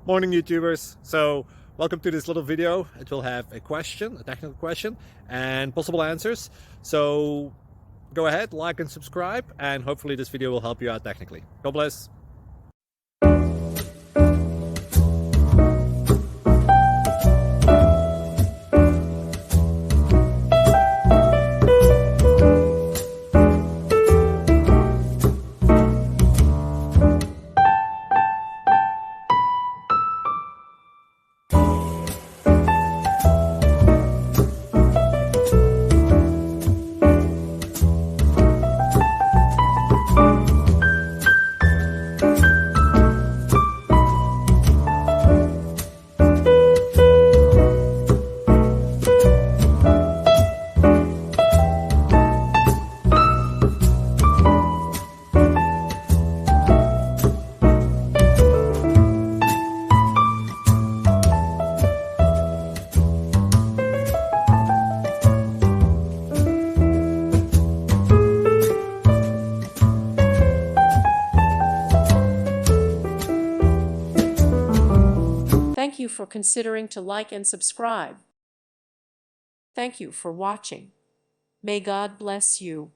Morning YouTubers. So welcome to this little video. It will have a question, a technical question, and possible answers. So go ahead, like and subscribe, and hopefully this video will help you out technically. God bless. Thank you for considering to like and subscribe. Thank you for watching. May God bless you.